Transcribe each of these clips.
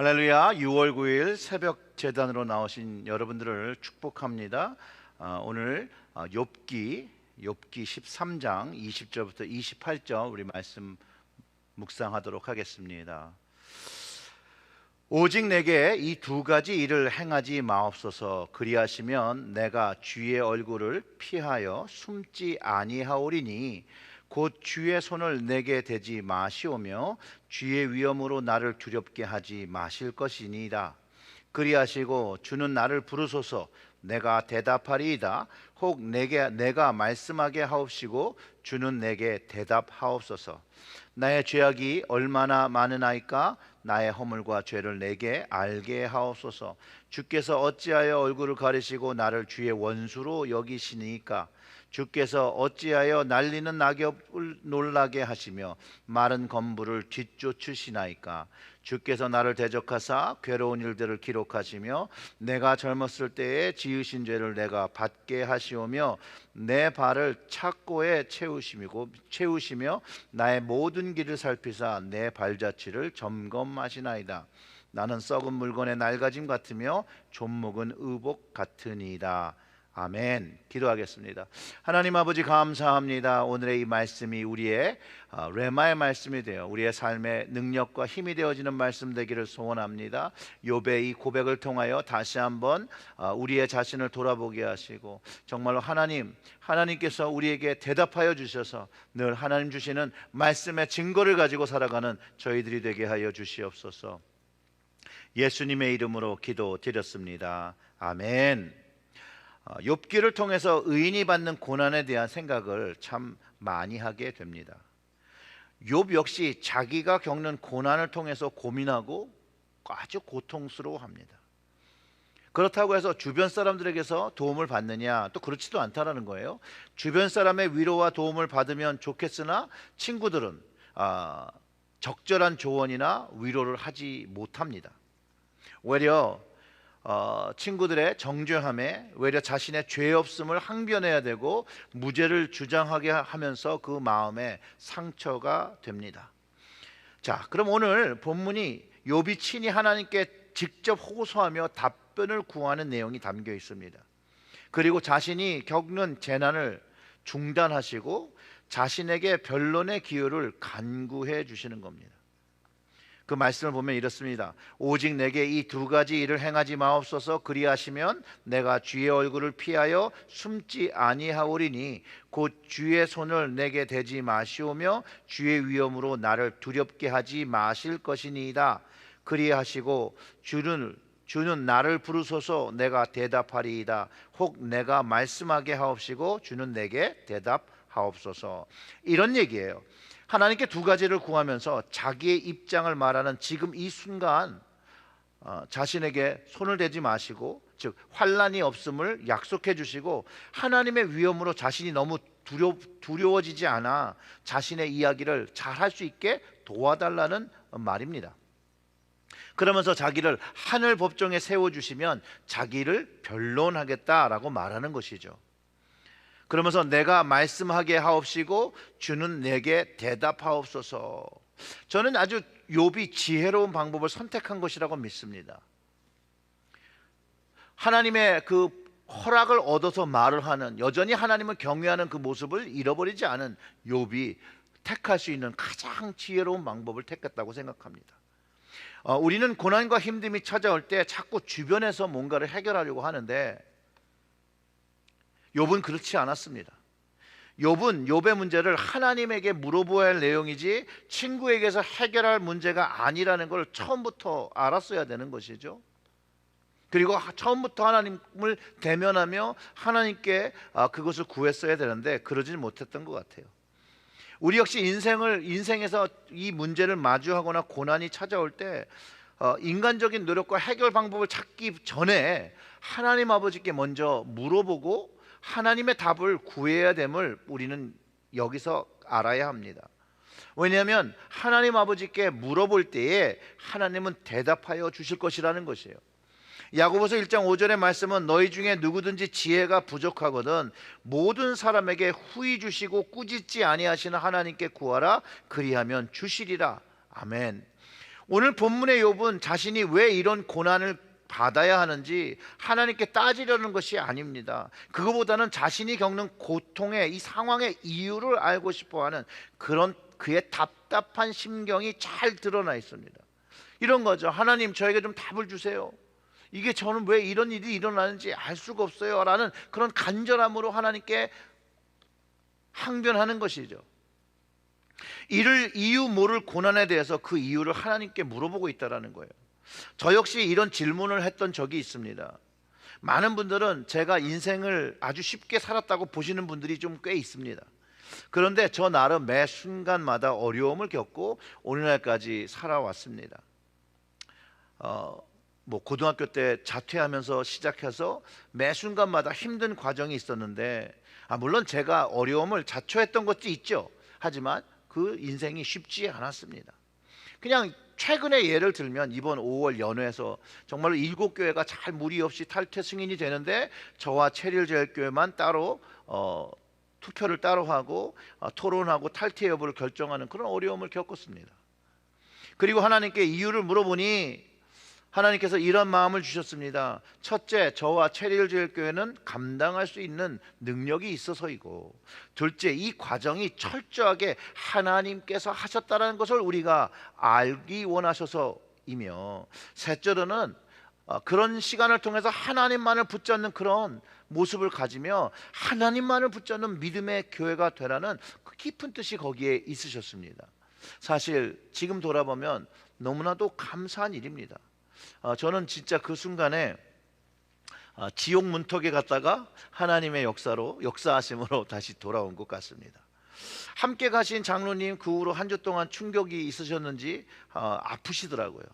할렐루야. 6월 9일 새벽 제단으로 나오신 여러분들을 축복합니다. 오늘 욥기 13장 20절부터 28절 우리 말씀 묵상하도록 하겠습니다. 오직 내게 이 두 가지 일을 행하지 마옵소서. 그리하시면 내가 주의 얼굴을 피하여 숨지 아니하오리니 곧 주의 손을 내게 대지 마시오며 주의 위엄으로 나를 두렵게 하지 마실 것이니이다. 그리하시고 주는 나를 부르소서. 내가 대답하리이다. 혹 내가 말씀하게 하옵시고 주는 내게 대답하옵소서. 나의 죄악이 얼마나 많으나이까? 나의 허물과 죄를 내게 알게 하옵소서. 주께서 어찌하여 얼굴을 가리시고 나를 주의 원수로 여기시니까? 주께서 어찌하여 날리는 낙엽을 놀라게 하시며 마른 건부를 뒤쫓으시나이까? 주께서 나를 대적하사 괴로운 일들을 기록하시며 내가 젊었을 때에 지으신 죄를 내가 받게 하시오며 내 발을 착고에 채우시며 나의 모든 길을 살피사 내 발자취를 점검하시나이다. 나는 썩은 물건의 낡아짐 같으며 존목은 의복 같으니이다. 아멘. 기도하겠습니다. 하나님 아버지 감사합니다. 오늘의 이 말씀이 우리의 레마의 말씀이 되어 우리의 삶의 능력과 힘이 되어지는 말씀 되기를 소원합니다. 욥의 이 고백을 통하여 다시 한번 우리의 자신을 돌아보게 하시고 정말로 하나님께서 우리에게 대답하여 주셔서 늘 하나님 주시는 말씀의 증거를 가지고 살아가는 저희들이 되게 하여 주시옵소서. 예수님의 이름으로 기도드렸습니다. 아멘. 욥기를 통해서 의인이 받는 고난에 대한 생각을 참 많이 하게 됩니다. 욥 역시 자기가 겪는 고난을 통해서 고민하고 아주 고통스러워합니다. 그렇다고 해서 주변 사람들에게서 도움을 받느냐? 또 그렇지도 않다라는 거예요. 주변 사람의 위로와 도움을 받으면 좋겠으나 친구들은 적절한 조언이나 위로를 하지 못합니다. 오히려 친구들의 정죄함에 오히려 자신의 죄 없음을 항변해야 되고 무죄를 주장하게 하면서 그 마음에 상처가 됩니다. 자, 그럼 오늘 본문이 욥이 친히 하나님께 직접 호소하며 답변을 구하는 내용이 담겨 있습니다. 그리고 자신이 겪는 재난을 중단하시고 자신에게 변론의 기회를 간구해 주시는 겁니다. 그 말씀을 보면 이렇습니다. 오직 내게 이 두 가지 일을 행하지 마옵소서. 그리하시면 내가 주의 얼굴을 피하여 숨지 아니하오리니 곧 주의 손을 내게 대지 마시오며 주의 위엄으로 나를 두렵게 하지 마실 것이니이다. 그리하시고 주는 나를 부르소서. 내가 대답하리이다. 혹 내가 말씀하게 하옵시고 주는 내게 대답하옵소서. 이런 얘기예요. 하나님께 두 가지를 구하면서 자기의 입장을 말하는 지금 이 순간 자신에게 손을 대지 마시고, 즉 환난이 없음을 약속해 주시고 하나님의 위엄으로 자신이 너무 두려워지지 않아 자신의 이야기를 잘 할 수 있게 도와달라는 말입니다. 그러면서 자기를 하늘 법정에 세워주시면 자기를 변론하겠다라고 말하는 것이죠. 그러면서 내가 말씀하게 하옵시고 주는 내게 대답하옵소서. 저는 아주 욥이 지혜로운 방법을 선택한 것이라고 믿습니다. 하나님의 그 허락을 얻어서 말을 하는, 여전히 하나님을 경외하는 그 모습을 잃어버리지 않은 욥이 택할 수 있는 가장 지혜로운 방법을 택했다고 생각합니다. 우리는 고난과 힘듦이 찾아올 때 자꾸 주변에서 뭔가를 해결하려고 하는데 욥은 그렇지 않았습니다. 욥의 문제를 하나님에게 물어보아야 할 내용이지 친구에게서 해결할 문제가 아니라는 걸 처음부터 알았어야 되는 것이죠. 그리고 처음부터 하나님을 대면하며 하나님께 그것을 구했어야 되는데 그러지 못했던 것 같아요. 우리 역시 인생에서 이 문제를 마주하거나 고난이 찾아올 때 인간적인 노력과 해결 방법을 찾기 전에 하나님 아버지께 먼저 물어보고 하나님의 답을 구해야 됨을 우리는 여기서 알아야 합니다. 왜냐하면 하나님 아버지께 물어볼 때에 하나님은 대답하여 주실 것이라는 것이에요. 야고보서 1장 5절의 말씀은 너희 중에 누구든지 지혜가 부족하거든 모든 사람에게 후히 주시고 꾸짖지 아니하시는 하나님께 구하라. 그리하면 주시리라. 아멘. 오늘 본문의 욥은 자신이 왜 이런 고난을 받아야 하는지 하나님께 따지려는 것이 아닙니다. 그거보다는 자신이 겪는 고통의 이 상황의 이유를 알고 싶어하는 그런 그의 답답한 심경이 잘 드러나 있습니다. 이런 거죠. 하나님, 저에게 좀 답을 주세요. 이게 저는 왜 이런 일이 일어나는지 알 수가 없어요 라는 그런 간절함으로 하나님께 항변하는 것이죠. 이유 모를 고난에 대해서 그 이유를 하나님께 물어보고 있다는 거예요. 저 역시 이런 질문을 했던 적이 있습니다. 많은 분들은 제가 인생을 아주 쉽게 살았다고 보시는 분들이 좀 꽤 있습니다. 그런데 저 나름 매 순간마다 어려움을 겪고 오늘날까지 살아왔습니다. 고등학교 때 자퇴하면서 시작해서 매 순간마다 힘든 과정이 있었는데, 물론 제가 어려움을 자초했던 것도 있죠. 하지만 그 인생이 쉽지 않았습니다. 그냥 최근의 예를 들면 이번 5월 연회에서 정말로 7교회가 잘 무리 없이 탈퇴 승인이 되는데 저와 체릴제일교회만 따로 투표를 따로 하고 토론하고 탈퇴 여부를 결정하는 그런 어려움을 겪었습니다. 그리고 하나님께 이유를 물어보니 하나님께서 이런 마음을 주셨습니다. 첫째, 저와 체릴제일교회는 감당할 수 있는 능력이 있어서이고, 둘째, 이 과정이 철저하게 하나님께서 하셨다는 것을 우리가 알기 원하셔서이며, 셋째로는 그런 시간을 통해서 하나님만을 붙잡는 그런 모습을 가지며 하나님만을 붙잡는 믿음의 교회가 되라는 그 깊은 뜻이 거기에 있으셨습니다. 사실 지금 돌아보면 너무나도 감사한 일입니다. 저는 진짜 그 순간에 지옥 문턱에 갔다가 하나님의 역사하심으로 다시 돌아온 것 같습니다. 함께 가신 장로님 그 후로 한 주 동안 충격이 있으셨는지 아프시더라고요.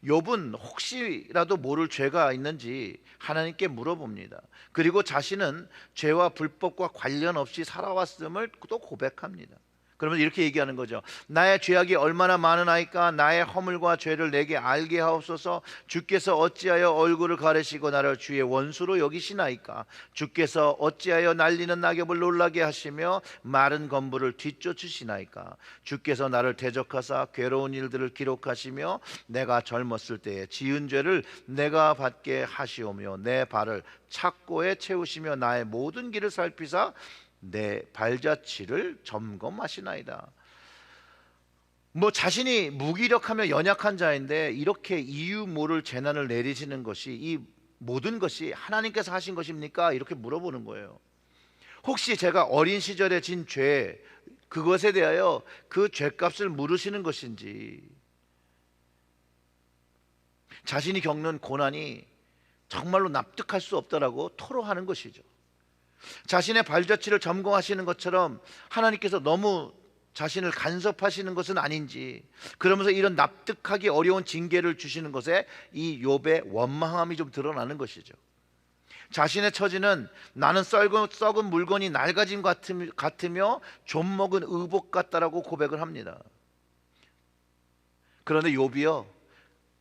욥은 혹시라도 모를 죄가 있는지 하나님께 물어봅니다. 그리고 자신은 죄와 불법과 관련 없이 살아왔음을 또 고백합니다. 그러면 이렇게 얘기하는 거죠. 나의 죄악이 얼마나 많으나이까. 나의 허물과 죄를 내게 알게 하옵소서. 주께서 어찌하여 얼굴을 가리시고 나를 주의 원수로 여기시나이까. 주께서 어찌하여 날리는 낙엽을 놀라게 하시며 마른 건물을 뒤쫓으시나이까. 주께서 나를 대적하사 괴로운 일들을 기록하시며 내가 젊었을 때에 지은 죄를 내가 받게 하시오며 내 발을 착고에 채우시며 나의 모든 길을 살피사 내 발자취를 점검하시나이다. 자신이 무기력하며 연약한 자인데 이렇게 이유 모를 재난을 내리시는 것이, 이 모든 것이 하나님께서 하신 것입니까? 이렇게 물어보는 거예요. 혹시 제가 어린 시절에 진 죄, 그것에 대하여 그 죄값을 물으시는 것인지, 자신이 겪는 고난이 정말로 납득할 수 없다라고 토로하는 것이죠. 자신의 발자취를 점검하시는 것처럼 하나님께서 너무 자신을 간섭하시는 것은 아닌지, 그러면서 이런 납득하기 어려운 징계를 주시는 것에 이 욥의 원망함이 좀 드러나는 것이죠. 자신의 처지는 나는 썩은 물건이 낡아진 것 같으며 좀 먹은 의복 같다라고 고백을 합니다. 그런데 욥이요,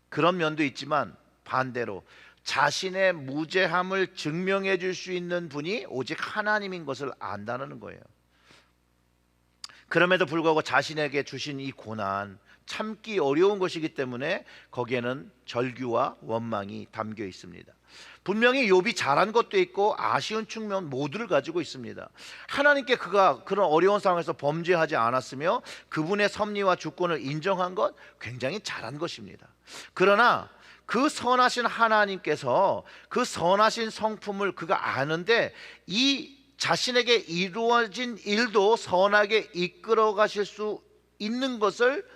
그런 면도 있지만 반대로 자신의 무죄함을 증명해 줄 수 있는 분이 오직 하나님인 것을 안다는 거예요. 그럼에도 불구하고 자신에게 주신 이 고난, 참기 어려운 것이기 때문에 거기에는 절규와 원망이 담겨 있습니다. 분명히 욥이 잘한 것도 있고 아쉬운 측면 모두를 가지고 있습니다. 하나님께 그가 그런 어려운 상황에서 범죄하지 않았으며 그분의 섭리와 주권을 인정한 것, 굉장히 잘한 것입니다. 그러나 그 선하신 하나님께서 그 선하신 성품을 그가 아는데 이 자신에게 이루어진 일도 선하게 이끌어 가실 수 있는 것을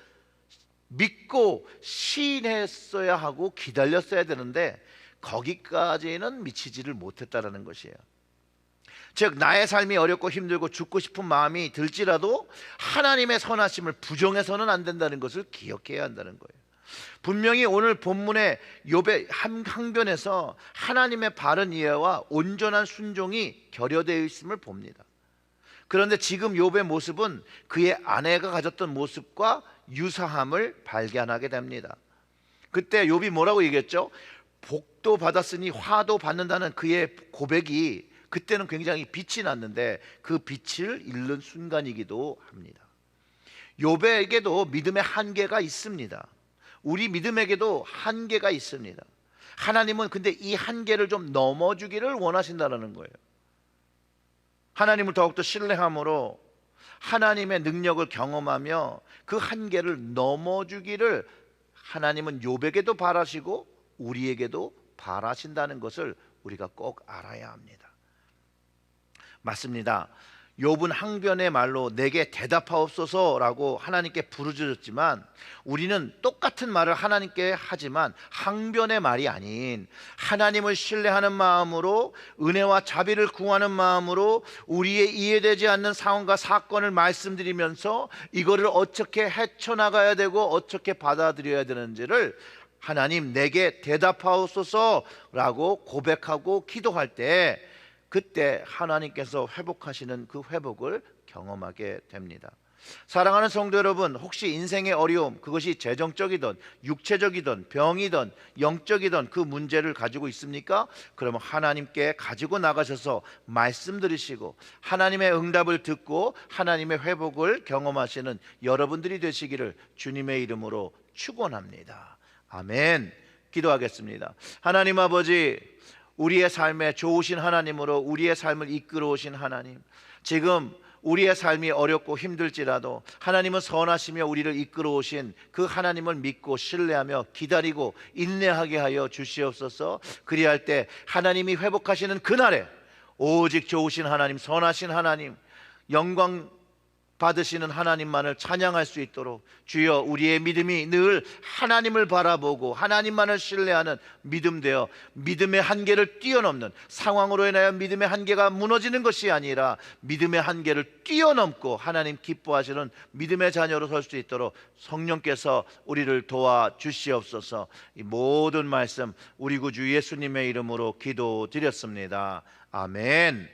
믿고 시인했어야 하고 기다렸어야 되는데 거기까지는 미치지를 못했다라는 것이에요. 즉 나의 삶이 어렵고 힘들고 죽고 싶은 마음이 들지라도 하나님의 선하심을 부정해서는 안 된다는 것을 기억해야 한다는 거예요. 분명히 오늘 본문의 욥의 항변에서 하나님의 바른 이해와 온전한 순종이 결여되어 있음을 봅니다. 그런데 지금 욥의 모습은 그의 아내가 가졌던 모습과 유사함을 발견하게 됩니다. 그때 욥이 뭐라고 얘기했죠? 복도 받았으니 화도 받는다는 그의 고백이 그때는 굉장히 빛이 났는데 그 빛을 잃는 순간이기도 합니다. 욥에게도 믿음의 한계가 있습니다. 우리 믿음에게도 한계가 있습니다. 하나님은 근데 이 한계를 좀 넘어주기를 원하신다는 거예요. 하나님을 더욱더 신뢰함으로 하나님의 능력을 경험하며 그 한계를 넘어주기를 하나님은 욥에게도 바라시고 우리에게도 바라신다는 것을 우리가 꼭 알아야 합니다. 맞습니다. 욥은 항변의 말로 내게 대답하옵소서라고 하나님께 부르짖었지만 우리는 똑같은 말을 하나님께 하지만 항변의 말이 아닌 하나님을 신뢰하는 마음으로 은혜와 자비를 구하는 마음으로 우리의 이해되지 않는 상황과 사건을 말씀드리면서 이거를 어떻게 헤쳐나가야 되고 어떻게 받아들여야 되는지를 하나님 내게 대답하옵소서라고 고백하고 기도할 때 그때 하나님께서 회복하시는 그 회복을 경험하게 됩니다. 사랑하는 성도 여러분, 혹시 인생의 어려움, 그것이 재정적이든 육체적이든 병이든 영적이든 그 문제를 가지고 있습니까? 그러면 하나님께 가지고 나가셔서 말씀드리시고 하나님의 응답을 듣고 하나님의 회복을 경험하시는 여러분들이 되시기를 주님의 이름으로 축원합니다. 아멘. 기도하겠습니다. 하나님 아버지, 우리의 삶에 좋으신 하나님으로 우리의 삶을 이끌어 오신 하나님, 지금 우리의 삶이 어렵고 힘들지라도 하나님은 선하시며 우리를 이끌어 오신 그 하나님을 믿고 신뢰하며 기다리고 인내하게 하여 주시옵소서. 그리할 때 하나님이 회복하시는 그날에 오직 좋으신 하나님, 선하신 하나님, 영광 받으시는 하나님만을 찬양할 수 있도록 주여 우리의 믿음이 늘 하나님을 바라보고 하나님만을 신뢰하는 믿음 되어 믿음의 한계를 뛰어넘는, 상황으로 인하여 믿음의 한계가 무너지는 것이 아니라 믿음의 한계를 뛰어넘고 하나님 기뻐하시는 믿음의 자녀로 설 수 있도록 성령께서 우리를 도와주시옵소서. 이 모든 말씀 우리 구주 예수님의 이름으로 기도드렸습니다. 아멘.